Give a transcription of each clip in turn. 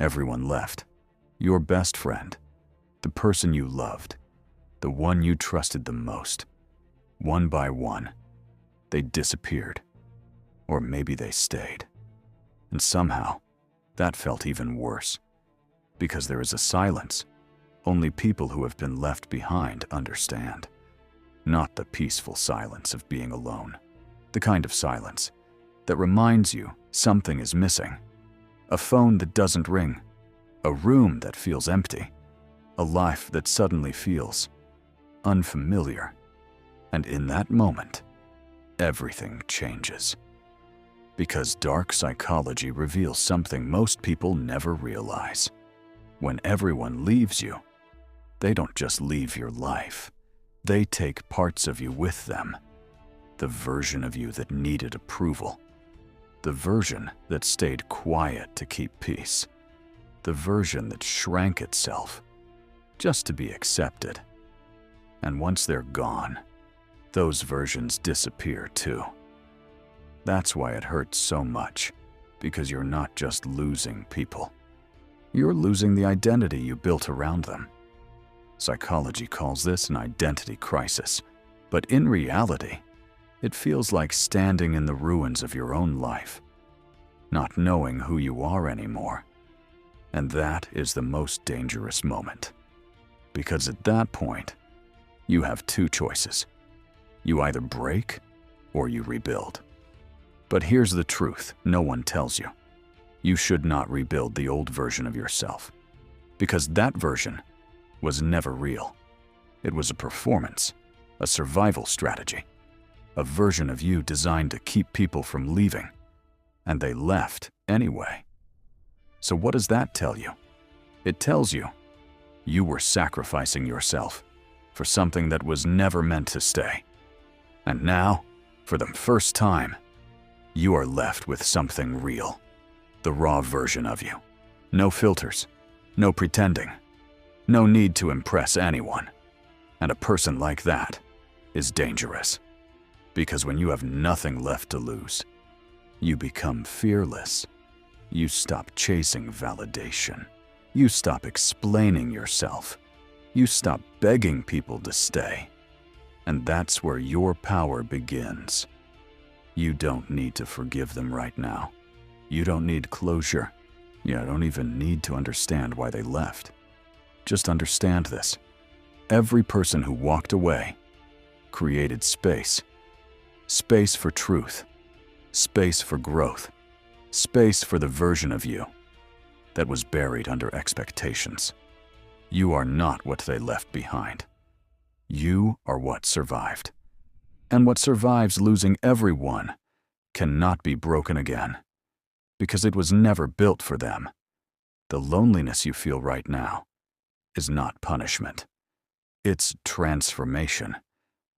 Everyone left. Your best friend, the person you loved, the one you trusted the most. One by one, they disappeared. Or maybe they stayed. And somehow, that felt even worse. Because there is a silence only people who have been left behind understand. Not the peaceful silence of being alone. The kind of silence that reminds you something is missing. A phone that doesn't ring. A room that feels empty. A life that suddenly feels unfamiliar. And in that moment, everything changes. Because dark psychology reveals something most people never realize. When everyone leaves you, they don't just leave your life. They take parts of you with them. The version of you that needed approval. The version that stayed quiet to keep peace. The version that shrank itself just to be accepted. And once they're gone, those versions disappear too. That's why it hurts so much, because you're not just losing people. You're losing the identity you built around them. Psychology calls this an identity crisis, but in reality, it feels like standing in the ruins of your own life, not knowing who you are anymore. And that is the most dangerous moment. Because at that point, you have two choices. You either break or you rebuild. But here's the truth no one tells you. You should not rebuild the old version of yourself, because that version was never real. It was a performance, a survival strategy, a version of you designed to keep people from leaving, and they left anyway. So what does that tell you? It tells you you were sacrificing yourself for something that was never meant to stay. And now, for the first time, you are left with something real. The raw version of you. No filters, no pretending, no need to impress anyone. And a person like that is dangerous. Because when you have nothing left to lose, you become fearless. You stop chasing validation. You stop explaining yourself. You stop begging people to stay. And that's where your power begins. You don't need to forgive them right now. You don't need closure. You don't even need to understand why they left. Just understand this. Every person who walked away created space. Space for truth. Space for growth. Space for the version of you that was buried under expectations. You are not what they left behind. You are what survived. And what survives losing everyone cannot be broken again, because it was never built for them. The loneliness you feel right now is not punishment. It's transformation.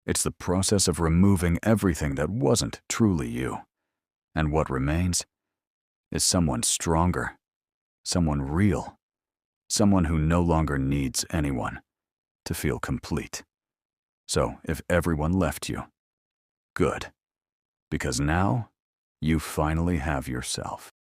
It's the process of removing everything that wasn't truly you. And what remains is someone stronger, someone real, someone who no longer needs anyone to feel complete. So if everyone left you, good, because now you finally have yourself.